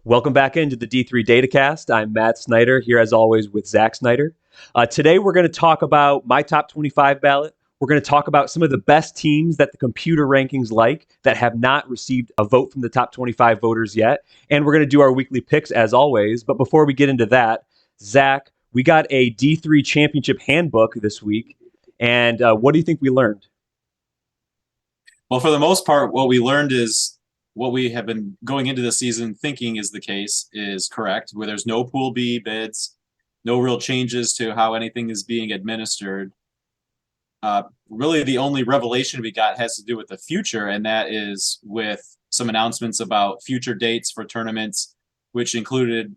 Welcome back into the D3 Datacast. I'm Matt Snyder, here as always with Zach Snyder. Today we're going to talk about my top 25 ballot. We're going to talk about some of the best teams that the computer rankings like that have not received a vote from the top 25 voters yet. And we're going to do our weekly picks as always. But before we get into that, Zach, we got a D3 championship handbook this week. And what do you think we learned? Well, for the most part, what we learned is what we have been going into the season thinking is the case is correct, where there's no Pool B bids, no real changes to how anything is being administered. Really, the only revelation we got has to do with the future, and that is with some announcements about future dates for tournaments, which included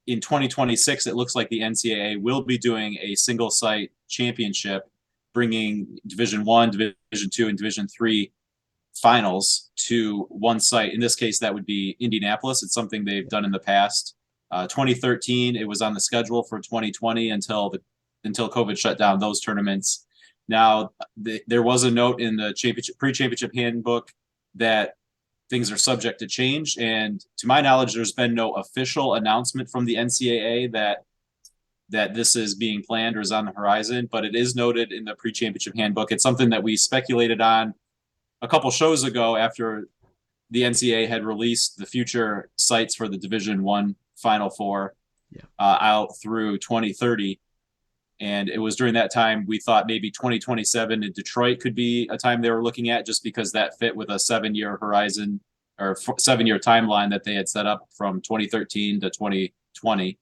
in 2026, it looks like the NCAA will be doing a single site championship, bringing Division One, Division Two, and Division Three finals to one site. In this case, that would be Indianapolis. It's something they've done in the past. 2013, it was on the schedule for 2020 until COVID shut down those tournaments. Now, there was a note in the pre-championship handbook that things are subject to change. And to my knowledge, there's been no official announcement from the NCAA that this is being planned or is on the horizon, but it is noted in the pre-championship handbook. It's something that we speculated on a couple shows ago after the NCAA had released the future sites for the Division One Final Four out through 2030. And it was during that time we thought maybe 2027 in Detroit could be a time they were looking at, just because that fit with a 7-year horizon or 7-year timeline that they had set up from 2013 to 2020.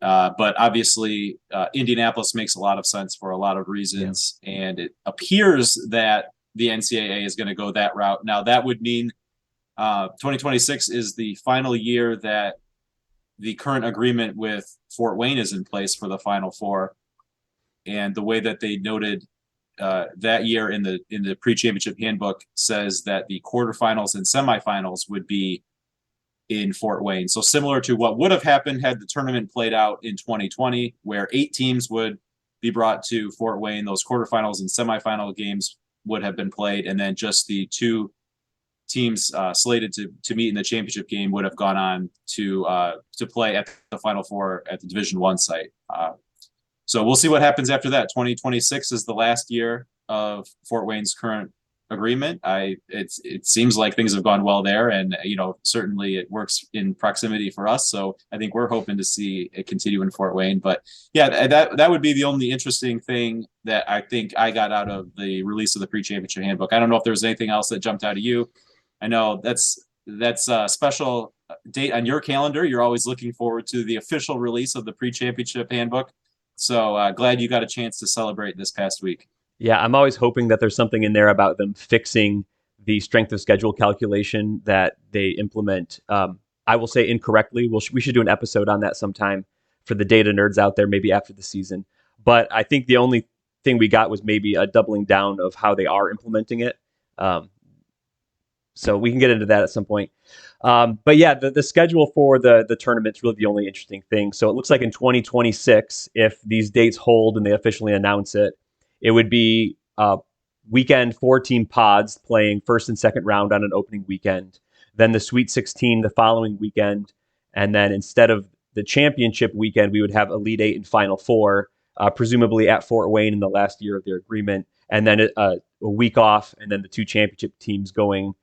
But obviously, Indianapolis makes a lot of sense for a lot of reasons. Yeah. And it appears that the NCAA is going to go that route. Now, that would mean 2026 is the final year that the current agreement with Fort Wayne is in place for the Final Four. And the way that they noted that year in the pre-championship handbook says that the quarterfinals and semifinals would be in Fort Wayne. So similar to what would have happened had the tournament played out in 2020, where 8 teams would be brought to Fort Wayne. Those quarterfinals and semifinal games would have been played, and then just the 2 teams slated to meet in the championship game would have gone on to play at the Final Four at the Division One site. So we'll see what happens after that. 2026 is the last year of Fort Wayne's current agreement. It seems like things have gone well there, and certainly it works in proximity for us. So I think we're hoping to see it continue in Fort Wayne. But yeah, that would be the only interesting thing that I think I got out of the release of the pre-championship handbook. I don't know if there was anything else that jumped out at you. I know that's a special date on your calendar. You're always looking forward to the official release of the pre-championship handbook. So glad you got a chance to celebrate this past week. Yeah, I'm always hoping that there's something in there about them fixing the strength of schedule calculation that they implement. I will say incorrectly. We should do an episode on that sometime for the data nerds out there, maybe after the season. But I think the only thing we got was maybe a doubling down of how they are implementing it. So we can get into that at some point. But yeah, the schedule for the tournament's really the only interesting thing. So it looks like in 2026, if these dates hold and they officially announce it, it would be weekend 4-team pods playing first and second round on an opening weekend. Then the Sweet 16 the following weekend. And then instead of the championship weekend, we would have Elite 8 and Final Four, presumably at Fort Wayne in the last year of their agreement. And then a week off, and then the 2 championship teams going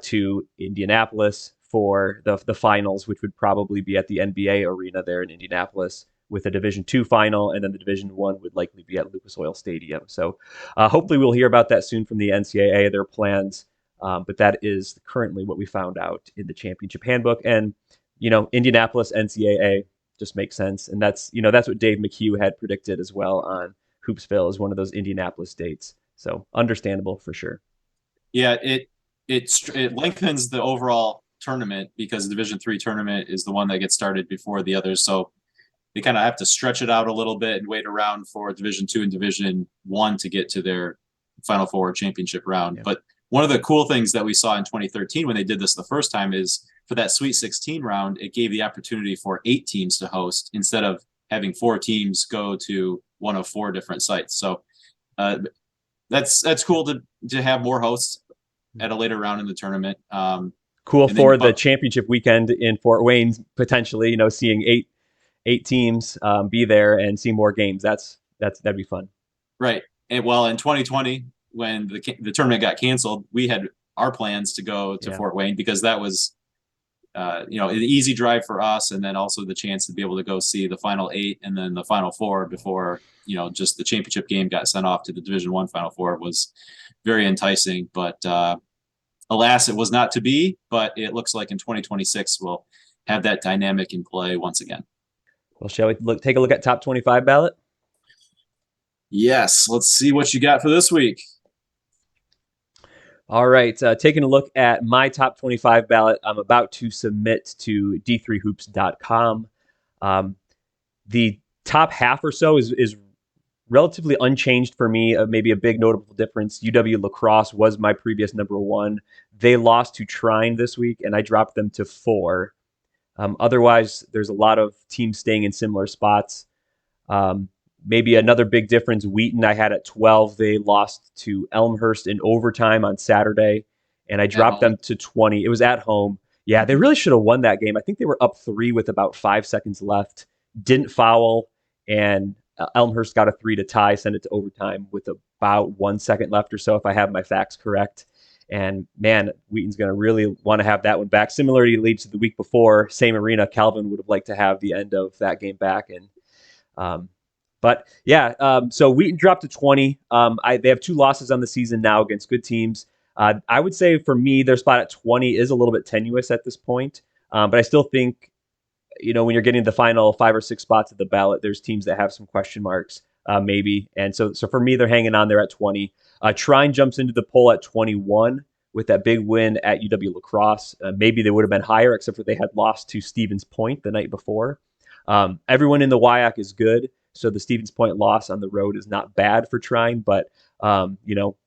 to Indianapolis for the finals, which would probably be at the NBA arena there in Indianapolis, with a Division II final, and then the Division I would likely be at Lucas Oil Stadium. So hopefully we'll hear about that soon from the NCAA, their plans. But that is currently what we found out in the championship handbook. And, Indianapolis NCAA just makes sense. And that's what Dave McHugh had predicted as well on Hoopsville as one of those Indianapolis dates. So understandable for sure. Yeah, it lengthens the overall tournament because the Division III tournament is the one that gets started before the others. So they kind of have to stretch it out a little bit and wait around for Division II and Division I to get to their Final Four championship round. Yeah. But one of the cool things that we saw in 2013 when they did this the first time is for that Sweet 16 round, it gave the opportunity for 8 teams to host instead of having 4 teams go to one of 4 different sites. So that's cool to have more hosts at a later round in the tournament. Cool And then, for the but championship weekend in Fort Wayne, potentially, seeing eight teams be there and see more games. That'd be fun. right. And well, in 2020, when the tournament got canceled, we had our plans to go to Yeah. Fort Wayne because that was an easy drive for us, and then also the chance to be able to go see the final 8 and then the final 4 before just the championship game got sent off to the Division One Final Four was very enticing. But alas, it was not to be. But it looks like in 2026 we'll have that dynamic in play once again. Well, shall we take a look at top 25 ballot? Yes, let's see what you got for this week. All right, taking a look at my top 25 ballot, I'm about to submit to d3hoops.com. The top half or so is relatively unchanged for me. Maybe a big notable difference. UW La Crosse was my previous number 1. They lost to Trine this week, and I dropped them to 4. Otherwise, there's a lot of teams staying in similar spots. Maybe another big difference, Wheaton I had at 12. They lost to Elmhurst in overtime on Saturday, and I dropped them to 20. It was at home. Yeah, they really should have won that game. I think they were up 3 with about 5 seconds left. Didn't foul, and Elmhurst got a 3 to tie, send it to overtime with about 1 second left or so, if I have my facts correct. And man, Wheaton's going to really want to have that one back. Similarly leads to the week before, same arena. Calvin would have liked to have the end of that game back. And but yeah, so Wheaton dropped to 20. They have 2 losses on the season now against good teams. I would say for me, their spot at 20 is a little bit tenuous at this point. But I still think, when you're getting the final 5 or 6 spots at the ballot, there's teams that have some question marks, maybe. And so for me, they're hanging on there at 20. Trine jumps into the poll at 21 with that big win at UW La Crosse. Maybe they would have been higher, except for they had lost to Stevens Point the night before. Everyone in the WIAC is good. So the Stevens Point loss on the road is not bad for Trine, but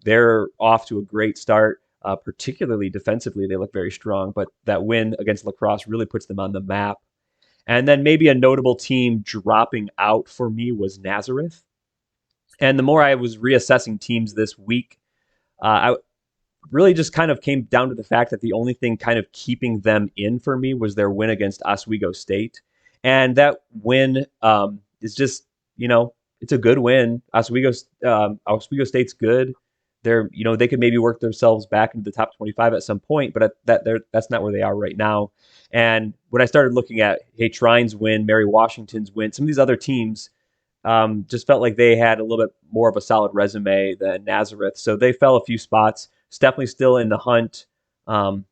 they're off to a great start, particularly defensively. They look very strong, but that win against La Crosse really puts them on the map. And then maybe a notable team dropping out for me was Nazareth. And the more I was reassessing teams this week, I really just kind of came down to the fact that the only thing kind of keeping them in for me was their win against Oswego State. And that win is just, it's a good win. Oswego State's good. They could maybe work themselves back into the top 25 at some point, but that's not where they are right now. And when I started looking at, hey, Trine's win, Mary Washington's win, some of these other teams just felt like they had a little bit more of a solid resume than Nazareth. So they fell a few spots. It's definitely still in the hunt. After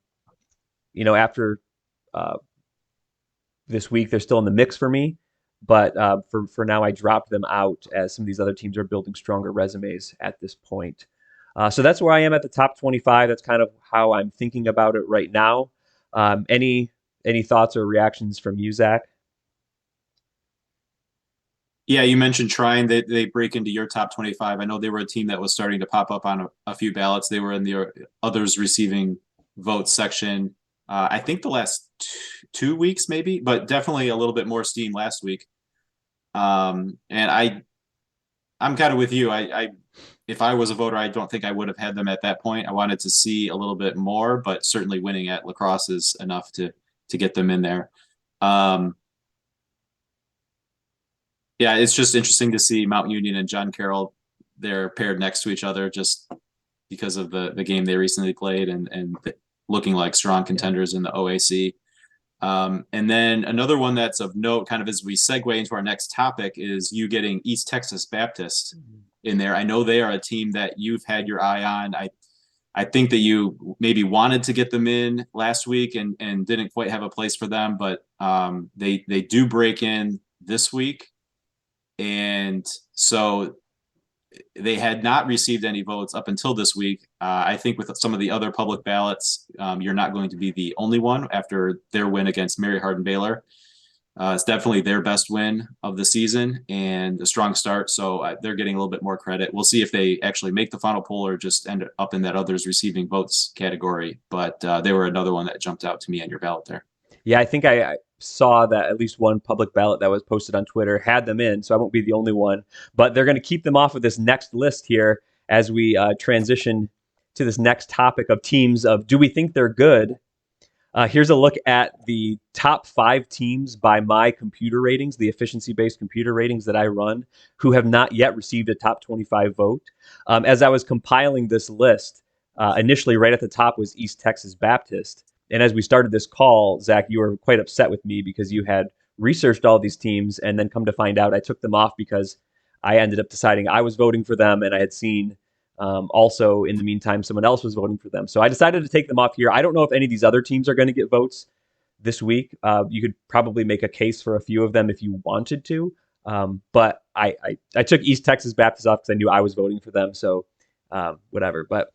this week, they're still in the mix for me. But for now, I dropped them out as some of these other teams are building stronger resumes at this point. So that's where I am at the top 25. That's kind of how I'm thinking about it right now. Any thoughts or reactions from you, Zach? Yeah, you mentioned Trine. They break into your top 25. I know they were a team that was starting to pop up on a few ballots. They were in the others receiving votes section. I think the last 2 weeks, maybe, but definitely a little bit more steam last week. And I'm kind of with you. If I was a voter, I don't think I would have had them at that point. I wanted to see a little bit more, but certainly winning at La Crosse is enough to get them in there. Yeah, it's just interesting to see Mount Union and John Carroll. They're paired next to each other just because of the game they recently played and looking like strong contenders in the OAC. And then another one that's of note, kind of as we segue into our next topic, is you getting East Texas Baptist in there. I know they are a team that you've had your eye on. I think that you maybe wanted to get them in last week and didn't quite have a place for them, but they do break in this week. And so they had not received any votes up until this week. I think with some of the other public ballots, you're not going to be the only one after their win against Mary Hardin-Baylor. It's definitely their best win of the season and a strong start. So they're getting a little bit more credit. We'll see if they actually make the final poll or just end up in that others receiving votes category. But they were another one that jumped out to me on your ballot there. Yeah, I think I saw that at least one public ballot that was posted on Twitter had them in, so I won't be the only one. But they're going to keep them off of this next list here as we transition to this next topic of teams of do we think they're good? Here's a look at the top 5 teams by my computer ratings, the efficiency-based computer ratings that I run, who have not yet received a top 25 vote. As I was compiling this list, initially right at the top was East Texas Baptist. And as we started this call, Zach, you were quite upset with me because you had researched all these teams and then come to find out I took them off because I ended up deciding I was voting for them, and I had seen also, in the meantime, someone else was voting for them. So I decided to take them off here. I don't know if any of these other teams are going to get votes this week. You could probably make a case for a few of them if you wanted to. But I took East Texas Baptist off because I knew I was voting for them. So whatever. But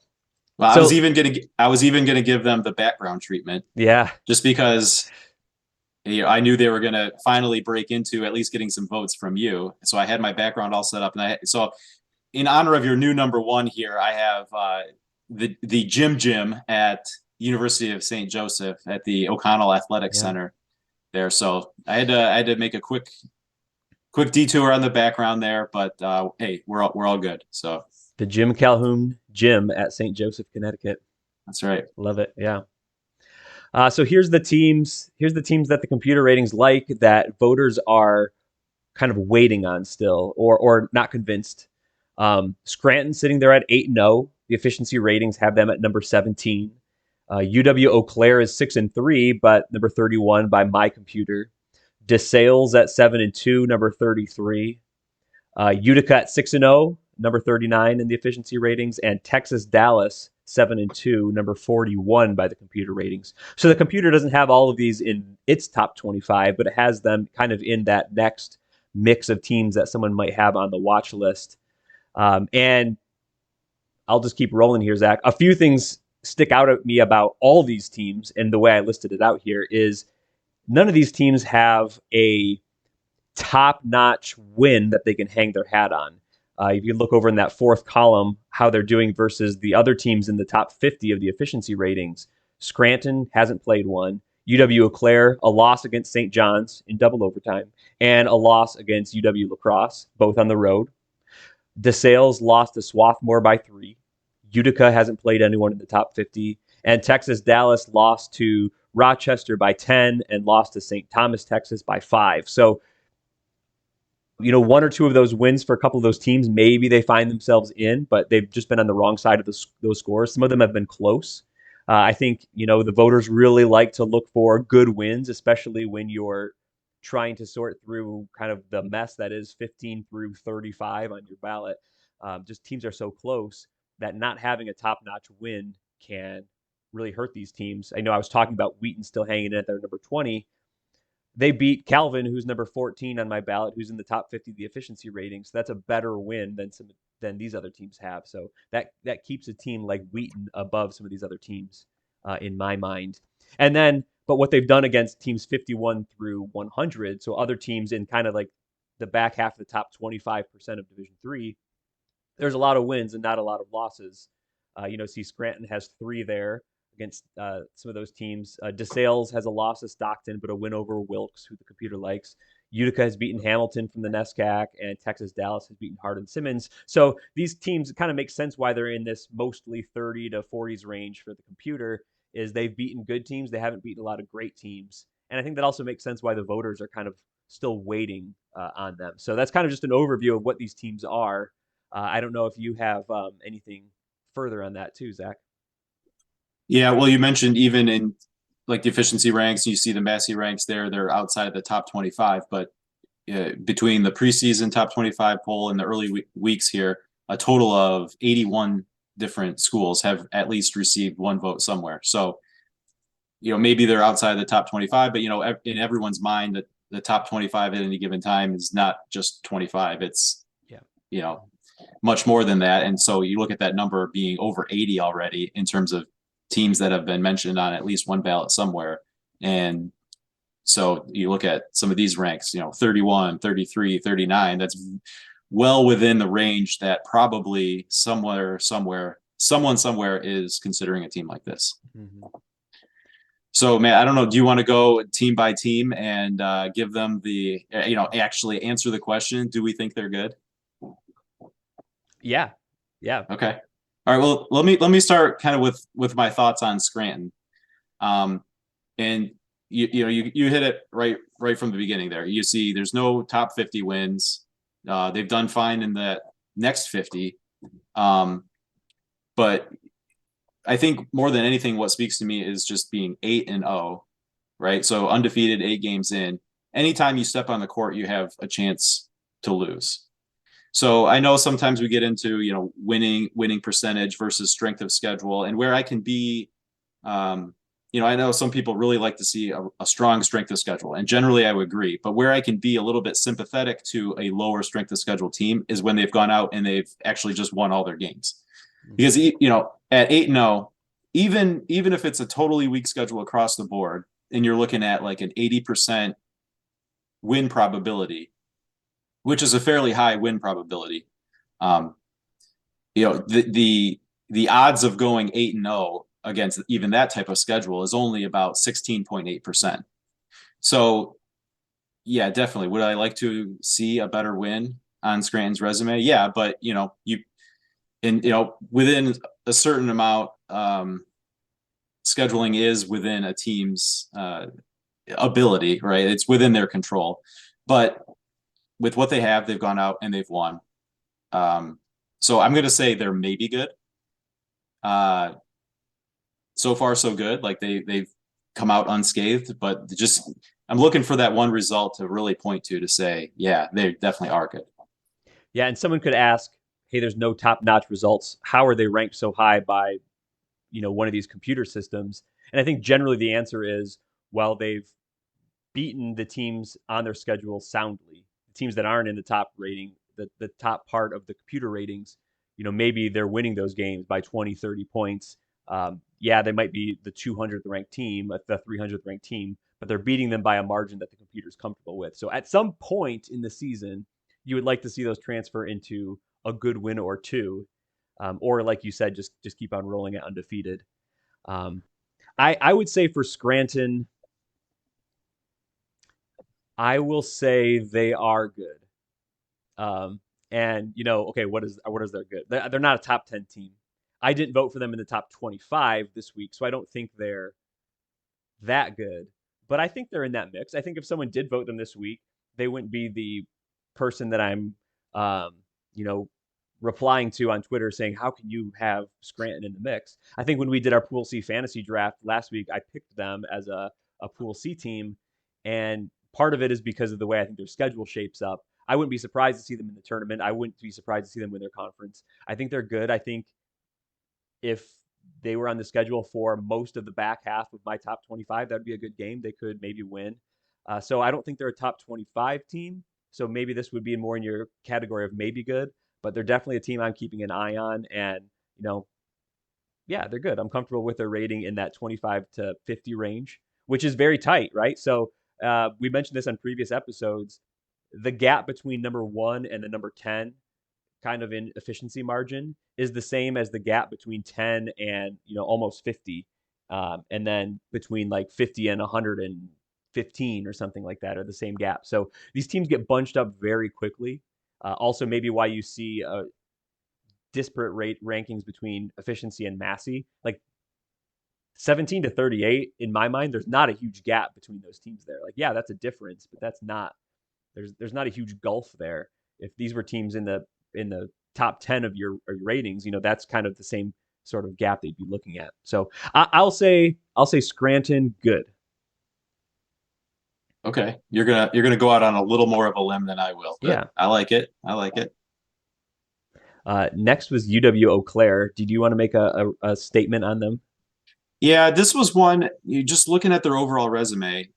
Well, so I was even gonna give them the background treatment yeah, just because I knew they were gonna finally break into at least getting some votes from you. So I had my background all set up, and so in honor of your new number one here, I have the gym at University of St. Joseph at the O'Connell Athletic yeah. Center there. So I had to make a quick detour on the background there, but hey, we're all good. So The Jim Calhoun Gym at St. Joseph, Connecticut. that's right. Love it. Yeah. So here's the teams. Here's the teams that the computer ratings like that voters are kind of waiting on still, or not convinced. Scranton sitting there at 8-0. The efficiency ratings have them at number 17. UW Eau Claire is 6-3, but number 31 by my computer. DeSales at 7-2, number 33. Utica at 6-0, number 39 in the efficiency ratings, and Texas Dallas 7-2, number 41 by the computer ratings. So the computer doesn't have all of these in its top 25, but it has them kind of in that next mix of teams that someone might have on the watch list. And I'll just keep rolling here, Zach. A few things stick out at me about all these teams, and the way I listed it out here is none of these teams have a top-notch win that they can hang their hat on. If you look over in that fourth column, how they're doing versus the other teams in the top 50 of the efficiency ratings, Scranton hasn't played one. UW Eau Claire, a loss against St. John's in double overtime, and a loss against UW La Crosse, both on the road. DeSales lost to Swarthmore by 3. Utica hasn't played anyone in the top 50. And Texas Dallas lost to Rochester by 10 and lost to St. Thomas, Texas by 5. So, one or two of those wins for a couple of those teams, maybe they find themselves in, but they've just been on the wrong side of those scores. Some of them have been close. I think, the voters really like to look for good wins, especially when you're trying to sort through kind of the mess that is 15 through 35 on your ballot. Just teams are so close that not having a top-notch win can really hurt these teams. I know I was talking about Wheaton still hanging in at their number 20. They beat Calvin, who's number 14 on my ballot, who's in the top 50 of the efficiency ratings. So that's a better win than these other teams have. So that keeps a team like Wheaton above some of these other teams in my mind. And then, but what they've done against teams 51 through 100, so other teams in kind of like the back half of the top 25% of Division III, there's a lot of wins and not a lot of losses. See Scranton has 3 there against some of those teams. DeSales has a loss to Stockton, but a win over Wilkes, who the computer likes. Utica has beaten Hamilton from the NESCAC, and Texas Dallas has beaten Hardin-Simmons. So these teams, it kind of makes sense why they're in this mostly 30 to 40s range for the computer, is they've beaten good teams. They haven't beaten a lot of great teams. And I think that also makes sense why the voters are kind of still waiting on them. So that's kind of just an overview of what these teams are. I don't know if you have anything further on that too, Zach. Yeah, well, you mentioned even in like the efficiency ranks, you see the Massey ranks there, they're outside of the top 25, but between the preseason top 25 poll and the early weeks here, a total of 81 different schools have at least received one vote somewhere. So, maybe they're outside the top 25, but, in everyone's mind that the top 25 at any given time is not just 25. It's, much more than that. And so you look at that number being over 80 already in terms of teams that have been mentioned on at least one ballot somewhere. And so you look at some of these ranks, 31, 33, 39, that's well within the range that probably someone somewhere is considering a team like this. Mm-hmm. So, man, I don't know. Do you want to go team by team and give them the, actually answer the question? Do we think they're good? Yeah. Okay. All right. Well, let me start kind of with my thoughts on Scranton. And you hit it right from the beginning there. You see there's no top 50 wins. They've done fine in the next 50. But I think more than anything, what speaks to me is just being 8-0, right? So undefeated, 8 games in. Anytime you step on the court, you have a chance to lose. So I know sometimes we get into, winning percentage versus strength of schedule, and where I can be, I know some people really like to see a strong strength of schedule, and generally I would agree. But where I can be a little bit sympathetic to a lower strength of schedule team is when they've gone out and they've actually just won all their games. Because at 8-0, even if it's a totally weak schedule across the board, and you're looking at like an 80% win probability, which is a fairly high win probability. The odds of going 8-0 against even that type of schedule is only about 16.8%. So yeah, definitely. Would I like to see a better win on Scranton's resume? Yeah, but within a certain amount, scheduling is within a team's ability, right? It's within their control. But with what they have, they've gone out and they've won. So I'm going to say they're maybe good. So far, so good. Like they've come out unscathed, but I'm looking for that one result to really point to say, yeah, they definitely are good. Yeah, and someone could ask, hey, there's no top-notch results. How are they ranked so high by, one of these computer systems? And I think generally the answer is, well, they've beaten the teams on their schedule soundly. The teams that aren't in the top rating, the top part of the computer ratings, maybe they're winning those games by 20, 30 points. Yeah, they might be the 200th ranked team, the 300th ranked team, but they're beating them by a margin that the computer's comfortable with. So at some point in the season, you would like to see those transfer into a good win or two, or like you said, just keep on rolling it undefeated. I would say for Scranton, I will say they are good. And okay, what is their good? They're not a top 10 team. I didn't vote for them in the top 25 this week, so I don't think they're that good. But I think they're in that mix. I think if someone did vote them this week, they wouldn't be the person that I'm, replying to on Twitter saying, how can you have Scranton in the mix? I think when we did our Pool C fantasy draft last week, I picked them as a Pool C team. And part of it is because of the way I think their schedule shapes up. I wouldn't be surprised to see them in the tournament. I wouldn't be surprised to see them win their conference. I think they're good. I think if they were on the schedule for most of the back half of my top 25, that'd be a good game. They could maybe win. So I don't think they're a top 25 team. So maybe this would be more in your category of maybe good, but they're definitely a team I'm keeping an eye on. And, yeah, they're good. I'm comfortable with their rating in that 25 to 50 range, which is very tight, right? So we mentioned this on previous episodes. The gap between number 1 and the number 10 kind of in efficiency margin is the same as the gap between 10 and almost 50, and then between like 50 and 115 or something like that are the same gap. So these teams get bunched up very quickly. Also maybe why you see disparate rate rankings between efficiency and Massey, like 17 to 38 in my mind, there's not a huge gap between those teams there. Like, yeah, that's a difference, but that's not, there's not a huge gulf there. If these were teams in the top 10 of your ratings, that's kind of the same sort of gap they'd be looking at. So I'll say Scranton good. Okay, you're gonna go out on a little more of a limb than I will. But Yeah. I like it. I like it. Next was UW Eau Claire. Did you want to make a statement on them? Yeah, this was one. You just looking at their overall resume.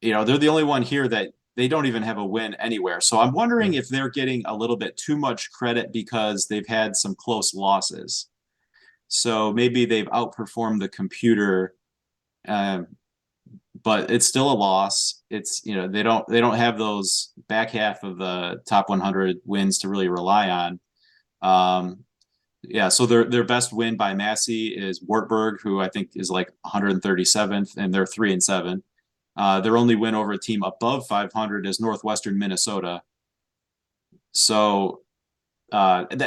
They're the only one here that they don't even have a win anywhere. So I'm wondering if they're getting a little bit too much credit because they've had some close losses. So maybe they've outperformed the computer, but it's still a loss. It's they don't have those back half of the top 100 wins to really rely on. Yeah, so their best win by Massey is Wartburg, who I think is like 137th, and they're 3-7. Their only win over a team above 500 is Northwestern Minnesota. So, like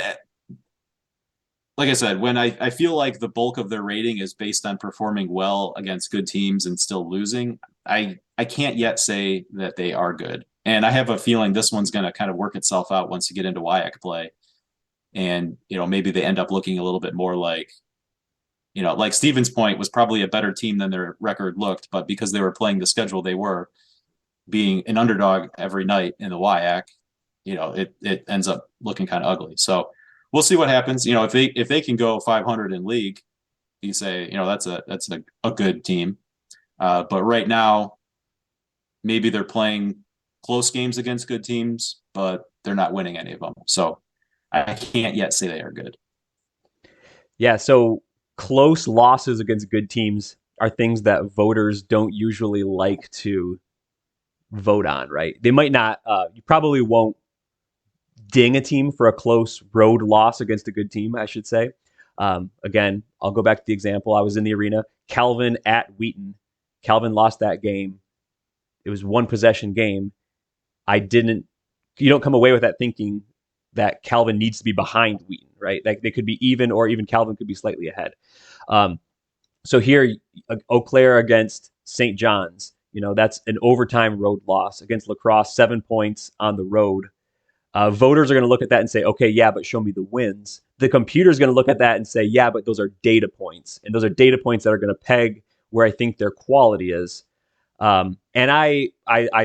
like I said, when I feel like the bulk of their rating is based on performing well against good teams and still losing, I can't yet say that they are good. And I have a feeling this one's going to kind of work itself out once you get into WIAC play. And, maybe they end up looking a little bit more like, like Stevens Point was probably a better team than their record looked, but because they were playing the schedule they were, being an underdog every night in the WIAC, it ends up looking kind of ugly. So we'll see what happens. If they can go 500 in league, you say, that's a good team. But right now, maybe they're playing close games against good teams, but they're not winning any of them. So I can't yet say they are good. Yeah, so close losses against good teams are things that voters don't usually like to vote on, right? They might not, you probably won't ding a team for a close road loss against a good team, I should say. Again, I'll go back to the example. I was in the arena. Calvin at Wheaton. Calvin lost that game. It was one possession game. You don't come away with that thinking that Calvin needs to be behind Wheaton, right? Like they could be even, or even Calvin could be slightly ahead. So here, Eau Claire against St. John's, that's an overtime road loss. Against La Crosse, 7 points on the road. Voters are going to look at that and say, okay, yeah, but show me the wins. The computer is going to look at that and say, yeah, but those are data points. And those are data points that are going to peg where I think their quality is. And I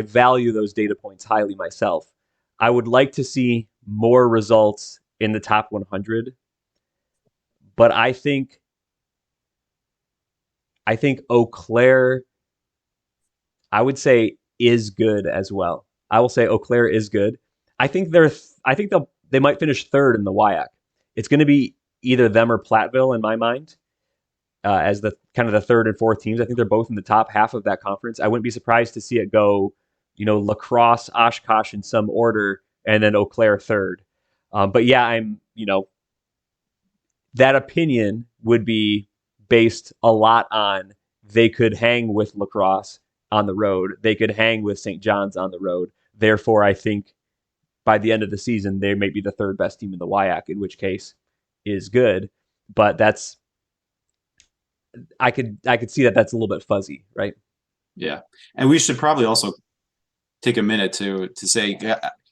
value those data points highly myself. I would like to see more results in the top 100, but I think Eau Claire, I would say, is good as well. I will say Eau Claire is good. I think they might finish third in the WIAC. It's going to be either them or Platteville in my mind, as the kind of the third and fourth teams. I think they're both in the top half of that conference. I wouldn't be surprised to see it go, La Crosse, Oshkosh in some order, and then Eau Claire third. But yeah, that opinion would be based a lot on they could hang with La Crosse on the road. They could hang with St. John's on the road. Therefore, I think by the end of the season, they may be the third best team in the WIAC, in which case is good. But I could see that that's a little bit fuzzy, right? Yeah. And we should probably also take a minute to say,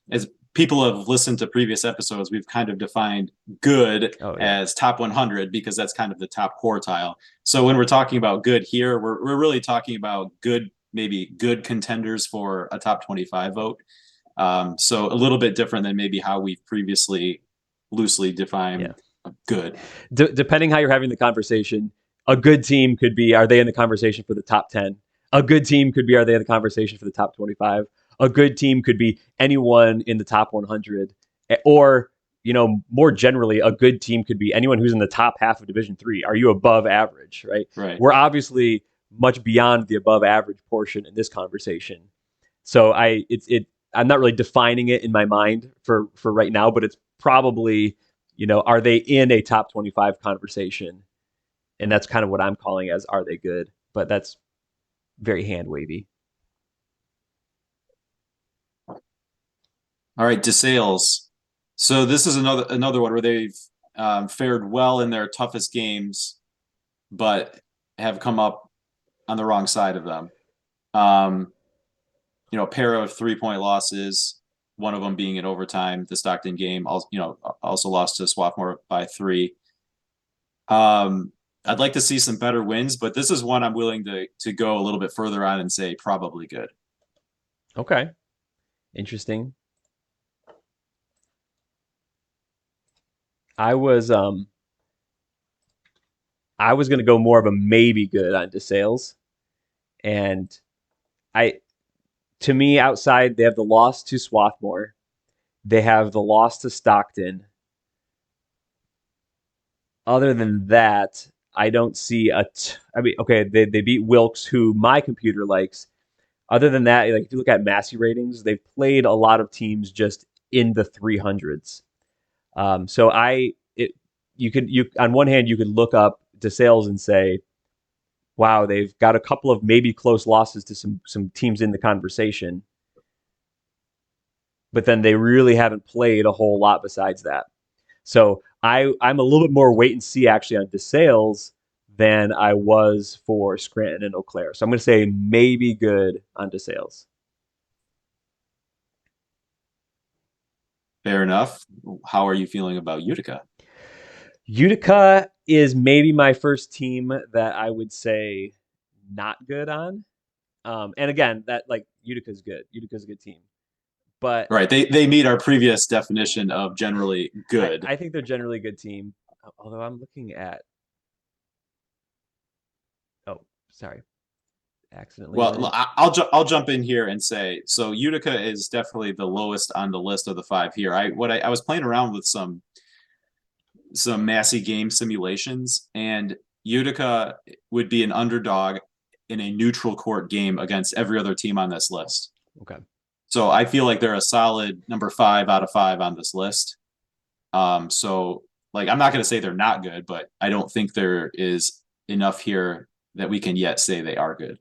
as people have listened to previous episodes, we've kind of defined good as top 100 because that's kind of the top quartile. So when we're talking about good here, we're really talking about maybe good contenders for a top 25 vote. So a little bit different than maybe how we've previously loosely defined good. Depending how you're having the conversation, a good team could be, are they in the conversation for the top 10? A good team could be, are they in the conversation for the top 25? A good team could be anyone in the top 100. Or, more generally, a good team could be anyone who's in the top half of Division 3. Are you above average, right? Right. We're obviously much beyond the above average portion in this conversation. So I'm not really defining it in my mind for right now, but it's probably, are they in a top 25 conversation? And that's kind of what I'm calling as, are they good? But that's very hand wavy. All right, DeSales. So this is another one where they've fared well in their toughest games, but have come up on the wrong side of them. A pair of 3-point losses, one of them being in overtime, the Stockton game, also lost to Swarthmore by 3. I'd like to see some better wins, but this is one I'm willing to go a little bit further on and say probably good. Okay. Interesting. I was going to go more of a maybe good on DeSales. And to me, outside, they have the loss to Swarthmore. They have the loss to Stockton. Other than that, I don't see they beat Wilkes, who my computer likes. Other than that, like if you look at Massey ratings, they've played a lot of teams just in the 300s. So you on one hand you could look up DeSales and say, wow, they've got a couple of maybe close losses to some teams in the conversation, but then they really haven't played a whole lot besides that. So I'm a little bit more wait and see actually on DeSales than I was for Scranton and Eau Claire. So I'm going to say maybe good on DeSales. Fair enough. How are you feeling about Utica? Utica is maybe my first team that I would say not good on. And again, that like Utica's good. Utica's a good team, but Right. They meet our previous definition of generally good. I think they're generally a good team. Although I'm looking at, oh, sorry, accidentally Well, went. I'll jump in here and say so. Utica is definitely the lowest on the list of the five here. I was playing around with some Massey game simulations, and Utica would be an underdog in a neutral court game against every other team on this list. Okay. So I feel like they're a solid number 5 out of 5 on this list. So like I'm not going to say they're not good, but I don't think there is enough here that we can yet say they are good.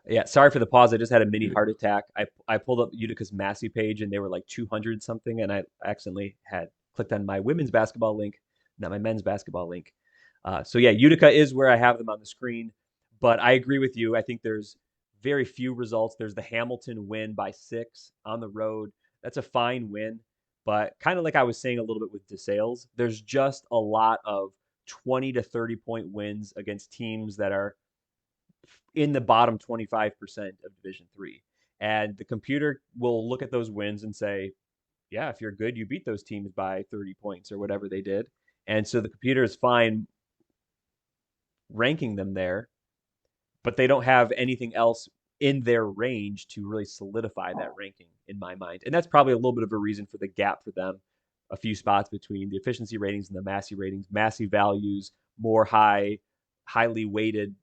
Yeah, sorry for the pause. I just had a mini heart attack. I pulled up Utica's Massey page and they were like 200 something, and I accidentally had clicked on my women's basketball link, not my men's basketball link. So yeah, Utica is where I have them on the screen, but I agree with you. I think there's very few results. There's the Hamilton win by 6 on the road. That's a fine win, but kind of like I was saying a little bit with DeSales, there's just a lot of 20 to 30 point wins against teams that are in the bottom 25% of Division 3. And the computer will look at those wins and say, yeah, if you're good, you beat those teams by 30 points or whatever they did. And so the computer is fine ranking them there, but they don't have anything else in their range to really solidify that ranking in my mind. And that's probably a little bit of a reason for the gap for them, a few spots between the efficiency ratings and the Massey ratings. Massey values more highly weighted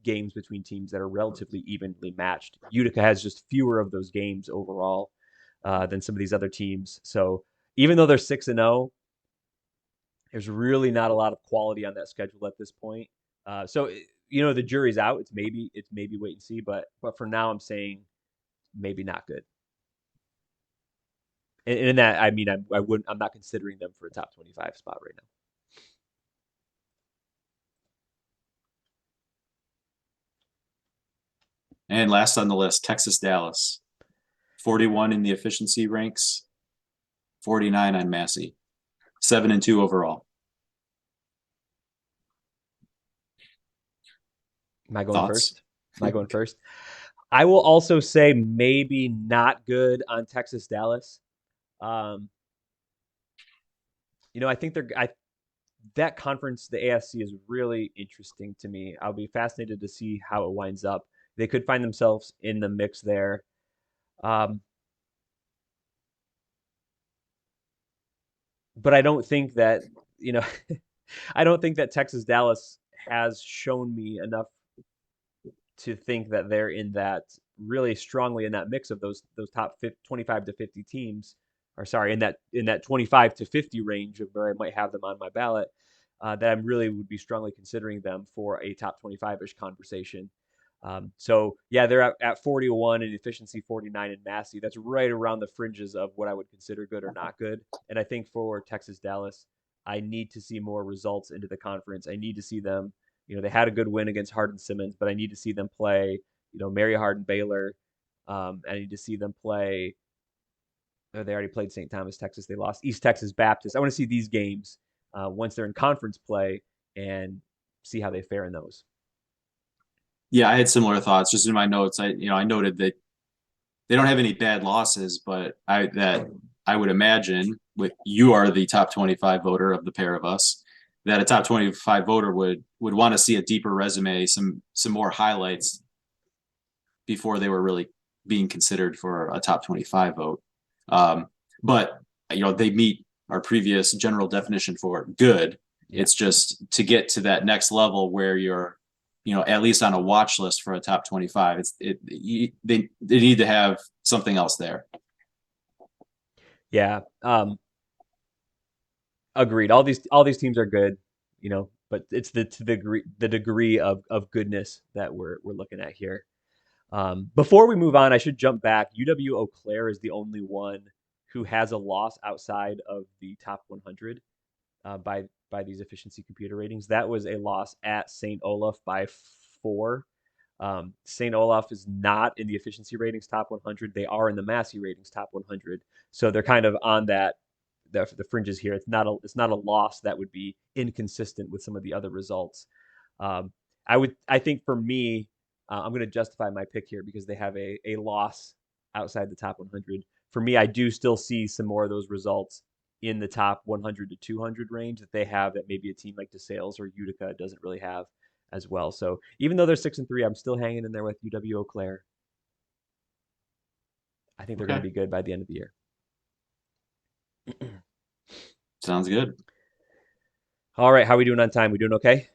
games between teams that are relatively evenly matched. Utica has just fewer of those games overall than some of these other teams. So even though they're 6-0, there's really not a lot of quality on that schedule at this point. So the jury's out. It's maybe wait and see, but for now, I'm saying maybe not good. And in that, I mean, I'm not considering them for a top 25 spot right now. And last on the list, Texas Dallas, 41 in the efficiency ranks, 49 on Massey, 7-2 overall. Am I going Thoughts? first? Am I going first? I will also say maybe not good on Texas Dallas. Um, I think that conference, the AFC, is really interesting to me. I'll be fascinated to see how it winds up. They could find themselves in the mix there. Um, but I don't think that, you know, I don't think that Texas Dallas has shown me enough to think that they're in that really strongly in that mix of those top 25 to 50 teams, or sorry, in that 25 to 50 range of where I might have them on my ballot. That I really would be strongly considering them for a top 25-ish conversation. So yeah, they're at 41 in efficiency, 49 in Massey. That's right around the fringes of what I would consider good or not good. And I think for Texas Dallas, I need to see more results into the conference. I need to see them. They had a good win against Hardin-Simmons, but I need to see them play. Mary Hardin-Baylor. I need to see them play. They already played St. Thomas, Texas. They lost East Texas Baptist. I want to see these games once they're in conference play and see how they fare in those. Yeah, I had similar thoughts. Just in my notes, I noted that they don't have any bad losses, but I would imagine you are the top 25 voter of the pair of us, that a top 25 voter would want to see a deeper resume, some more highlights before they were really being considered for a top 25 vote. But they meet our previous general definition for good. Yeah. It's just to get to that next level where you're at least on a watch list for a top 25. They need to have something else there. Yeah. Agreed. All these teams are good, but it's the degree of goodness that we're looking at here. Before we move on, I should jump back. UW Eau Claire is the only one who has a loss outside of the top 100. by these efficiency computer ratings. That was a loss at St. Olaf by 4. St. Olaf is not in the efficiency ratings top 100. They are in the Massey ratings top 100. So they're kind of on the fringes here. It's not a loss that would be inconsistent with some of the other results. I think for me, I'm going to justify my pick here because they have a loss outside the top 100. For me, I do still see some more of those results in the top 100 to 200 range that they have that maybe a team like DeSales or Utica doesn't really have as well. So even though they're 6-3, I'm still hanging in there with UW Eau Claire. I think they're going to Okay, be good by the end of the year. sounds good. All right, how are we doing on time? We doing okay?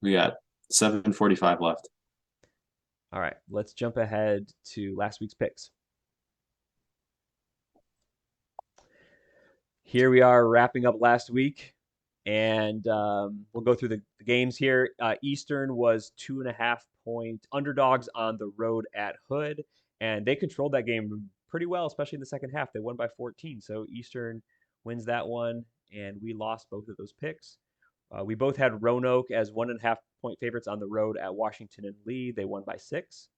We got 7:45 left. All right, let's jump ahead to last week's picks. Here we are wrapping up last week, and we'll go through the games here. Eastern was 2.5-point underdogs on the road at Hood, and they controlled that game pretty well, especially in the second half. They won by 14, so Eastern wins that one, and we lost both of those picks. We both had Roanoke as 1.5-point favorites on the road at Washington and Lee. They won by 6.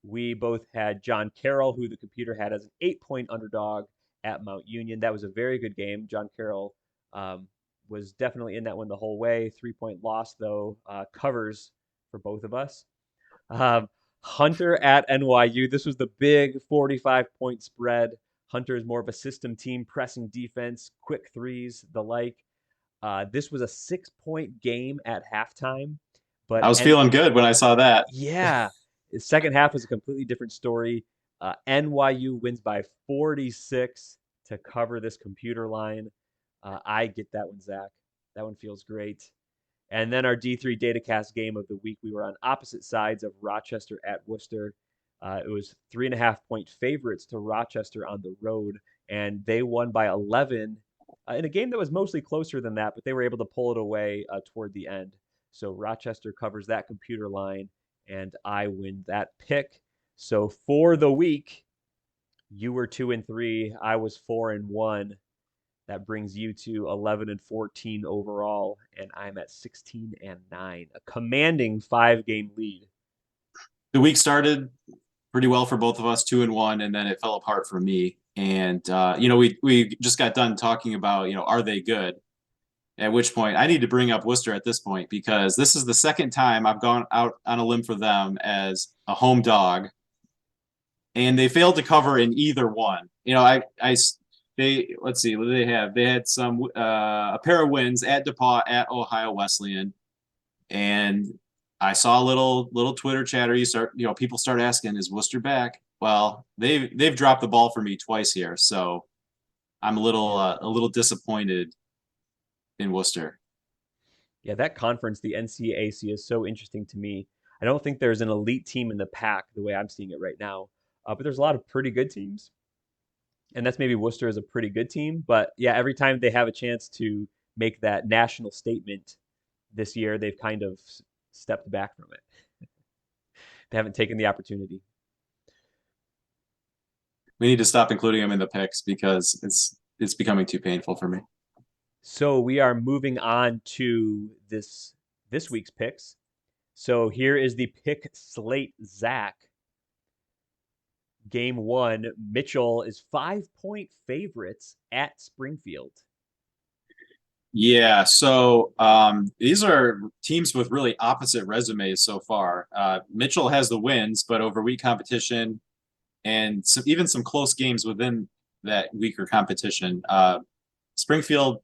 We both had John Carroll, who the computer had as an 8-point underdog at Mount Union. That was a very good game. John Carroll was definitely in that one the whole way. 3-point loss, though, covers for both of us. Hunter at NYU. This was the big 45-point spread. Hunter is more of a system team, pressing defense, quick threes, the like. This was a 6-point game at halftime, but I was feeling good when I saw that. yeah, the second half was a completely different story. NYU wins by 46 to cover this computer line. I get that one, Zach. That one feels great. And then our D3 Datacast game of the week, we were on opposite sides of Rochester at Worcester. It was 3.5-point favorites to Rochester on the road, and they won by 11 in a game that was mostly closer than that, but they were able to pull it away toward the end. So Rochester covers that computer line, and I win that pick. So for the week, you were 2-3, I was 4-1. That brings you to 11-14 overall, and I'm at 16-9, a commanding 5-game lead. The week started pretty well for both of us, 2-1, and then it fell apart for me. And we just got done talking about, are they good? At which point I need to bring up Worcester at this point because this is the second time I've gone out on a limb for them as a home dog, and they failed to cover in either one. Let's see what do they have. They had a pair of wins at DePaul, at Ohio Wesleyan, and I saw a little Twitter chatter. People start asking, is Worcester back? Well, they've dropped the ball for me twice here, so I'm a little disappointed in Worcester. Yeah, that conference, the NCAC, is so interesting to me. I don't think there's an elite team in the pack the way I'm seeing it right now, but there's a lot of pretty good teams. And that's maybe Worcester is a pretty good team. But yeah, every time they have a chance to make that national statement this year, they've kind of stepped back from it. They haven't taken the opportunity. We need to stop including them in the picks because it's becoming too painful for me. So we are moving on to this week's picks. So here is the pick slate, Zach. Game 1, Mitchell is 5-point favorites at Springfield. Yeah, so these are teams with really opposite resumes so far. Mitchell has the wins, but over weak competition and even some close games within that weaker competition. Springfield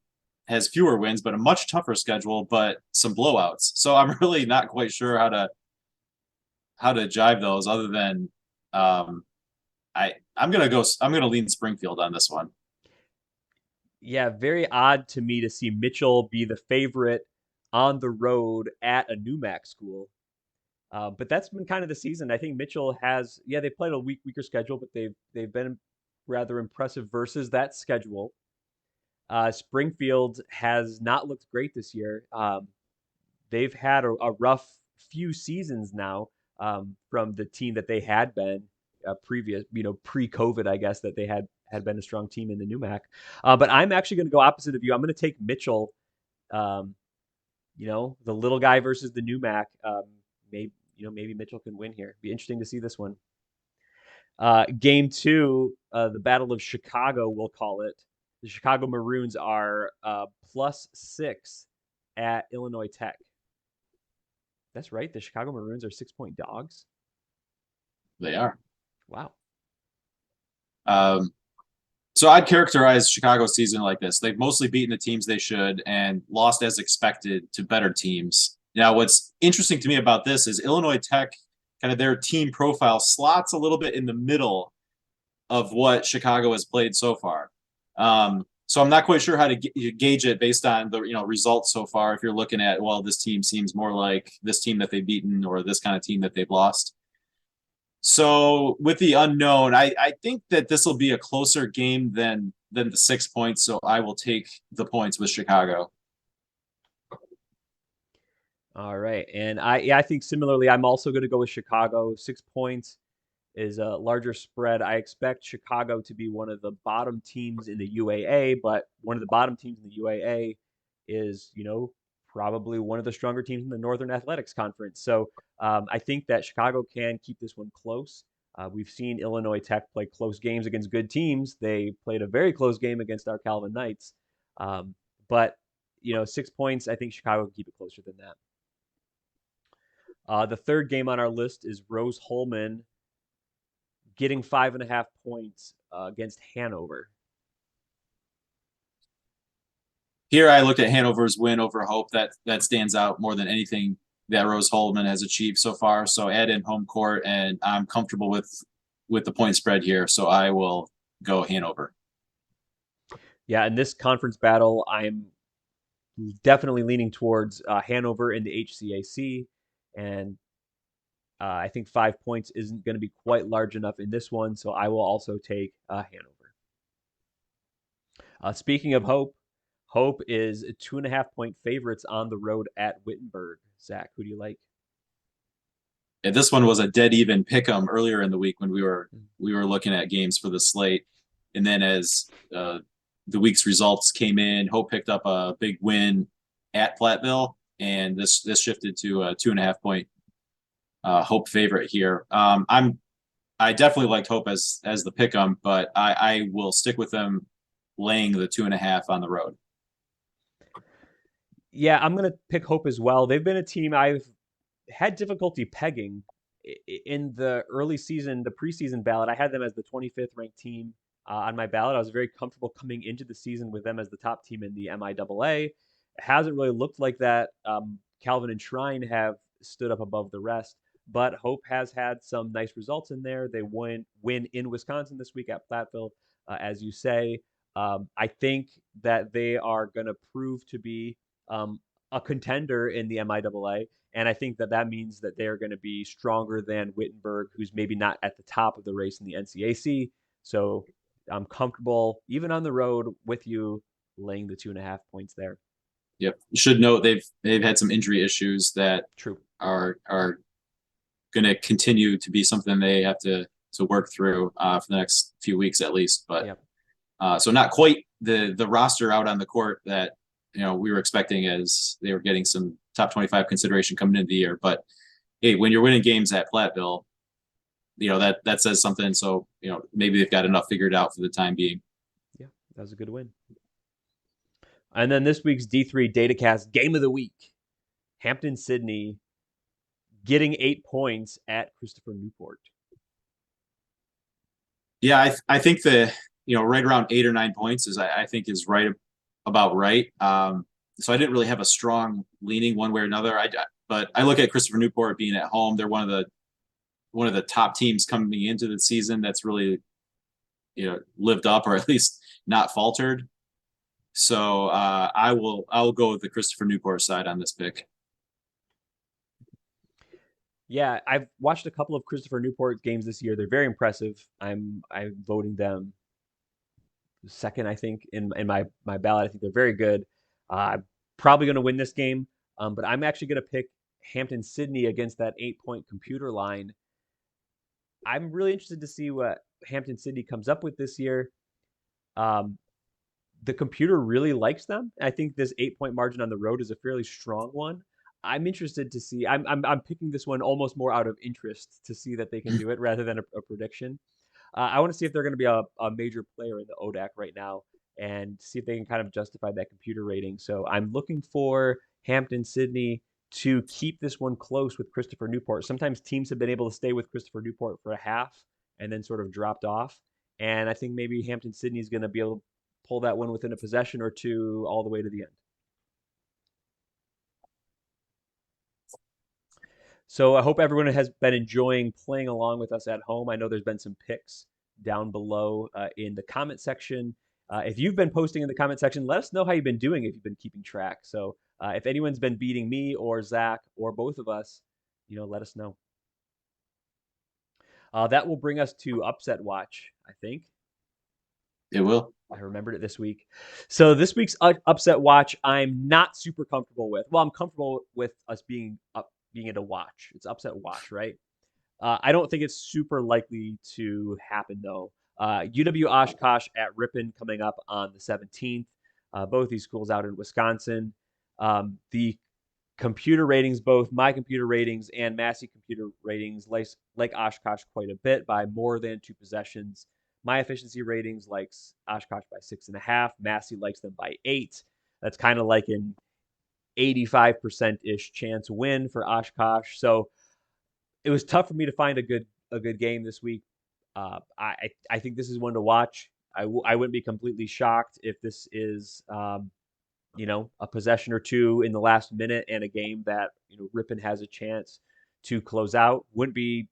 has fewer wins, but a much tougher schedule, but some blowouts. So I'm really not quite sure how to jive those other than I'm gonna lean Springfield on this one. Yeah, very odd to me to see Mitchell be the favorite on the road at a NUMAC school. But that's been kind of the season. I think Mitchell has, they played a weaker schedule, but they've been rather impressive versus that schedule. Springfield has not looked great this year. They've had a rough few seasons now from the team that they had been previous, pre-COVID, I guess, that they had been a strong team in the NUMAC. But I'm actually going to go opposite of you. I'm going to take Mitchell. Um, the little guy versus the NUMAC. Maybe Mitchell can win here. Be interesting to see this one. Game two, the Battle of Chicago, we'll call it. The Chicago Maroons are +6 at Illinois Tech. That's right. The Chicago Maroons are 6-point dogs. They are. Wow. So I'd characterize Chicago's season like this. They've mostly beaten the teams they should and lost as expected to better teams. Now, what's interesting to me about this is Illinois Tech, kind of their team profile slots a little bit in the middle of what Chicago has played so far. So I'm not quite sure how to gauge it based on the results so far. If you're looking at, well, this team seems more like this team that they've beaten or this kind of team that they've lost. So with the unknown, I think that this will be a closer game than the 6 points. So I will take the points with Chicago. All right. And I think similarly, I'm also going to go with Chicago. 6 points is a larger spread. I expect Chicago to be one of the bottom teams in the UAA, but one of the bottom teams in the UAA is, probably one of the stronger teams in the Northern Athletics Conference. So I think that Chicago can keep this one close. We've seen Illinois Tech play close games against good teams. They played a very close game against our Calvin Knights. But 6 points, I think Chicago can keep it closer than that. The third game on our list is Rose-Hulman getting 5.5 points against Hanover. Here I looked at Hanover's win over Hope. That stands out more than anything that Rose-Hulman has achieved so far. So add in home court, and I'm comfortable with the point spread here. So I will go Hanover. Yeah, in this conference battle, I'm definitely leaning towards Hanover in the HCAC, and I think 5 points isn't going to be quite large enough in this one, so I will also take Hanover. Speaking of Hope, Hope is 2.5-point favorites on the road at Wittenberg. Zach, who do you like? Yeah, this one was a dead even pick'em earlier in the week when we were looking at games for the slate, and then as the week's results came in, Hope picked up a big win at Platteville, and this shifted to a 2.5-point Hope favorite here. I definitely liked Hope as the pick'em, but I will stick with them laying the 2.5 on the road. Yeah, I'm going to pick Hope as well. They've been a team I've had difficulty pegging in the early season, the preseason ballot. I had them as the 25th ranked team on my ballot. I was very comfortable coming into the season with them as the top team in the MIAA. It hasn't really looked like that. Calvin and Shrine have stood up above the rest, but Hope has had some nice results in there. They win in Wisconsin this week at Platteville, as you say. I think that they are going to prove to be a contender in the MIAA, and I think that means that they're going to be stronger than Wittenberg, who's maybe not at the top of the race in the NCAC. So I'm comfortable, even on the road, with you laying the 2.5 points there. Yep. You should note they've had some injury issues that True are going to continue to be something they have to work through for the next few weeks at least. But yep. So not quite the roster out on the court that we were expecting, as they were getting some top 25 consideration coming into the year. But hey, when you're winning games at Platteville, that says something. So maybe they've got enough figured out for the time being. Yeah, that was a good win. And then this week's D3 Datacast game of the week, Hampden-Sydney getting 8 points at Christopher Newport. Yeah, I think right around 8 or 9 points is right about right. So I didn't really have a strong leaning one way or another. But I look at Christopher Newport being at home. They're one of the top teams coming into the season that's really lived up, or at least not faltered. So I'll go with the Christopher Newport side on this pick. Yeah, I've watched a couple of Christopher Newport games this year. They're very impressive. I'm voting them second, I think, in my ballot. I think they're very good. I'm probably going to win this game, but I'm actually going to pick Hampden-Sydney against that 8-point computer line. I'm really interested to see what Hampden-Sydney comes up with this year. Um, the computer really likes them. I think this 8-point margin on the road is a fairly strong one. I'm interested to see. I'm picking this one almost more out of interest to see that they can do it rather than a prediction. I want to see if they're going to be a major player in the ODAC right now and see if they can kind of justify that computer rating. So I'm looking for Hampden-Sydney to keep this one close with Christopher Newport. Sometimes teams have been able to stay with Christopher Newport for a half and then sort of dropped off. And I think maybe Hampden-Sydney is going to be able to pull that one within a possession or two all the way to the end. So I hope everyone has been enjoying playing along with us at home. I know there's been some picks down below in the comment section. If you've been posting in the comment section, let us know how you've been doing if you've been keeping track. So if anyone's been beating me or Zach or both of us, let us know. That will bring us to Upset Watch, I think. It will. I remembered it this week. So this week's Upset Watch, I'm not super comfortable with. Well, I'm comfortable with us being it a watch. It's Upset Watch, right? I don't think it's super likely to happen, though. UW Oshkosh at Ripon coming up on the 17th. Both these schools out in Wisconsin. The computer ratings, both my computer ratings and Massey computer ratings, like Oshkosh quite a bit by more than 2 possessions. My efficiency ratings likes Oshkosh by 6.5. Massey likes them by 8. That's kind of like an 85%-ish chance win for Oshkosh. So it was tough for me to find a good game this week. I think this is one to watch. I wouldn't be completely shocked if this is a possession or two in the last minute and a game that Ripon has a chance to close out. Wouldn't be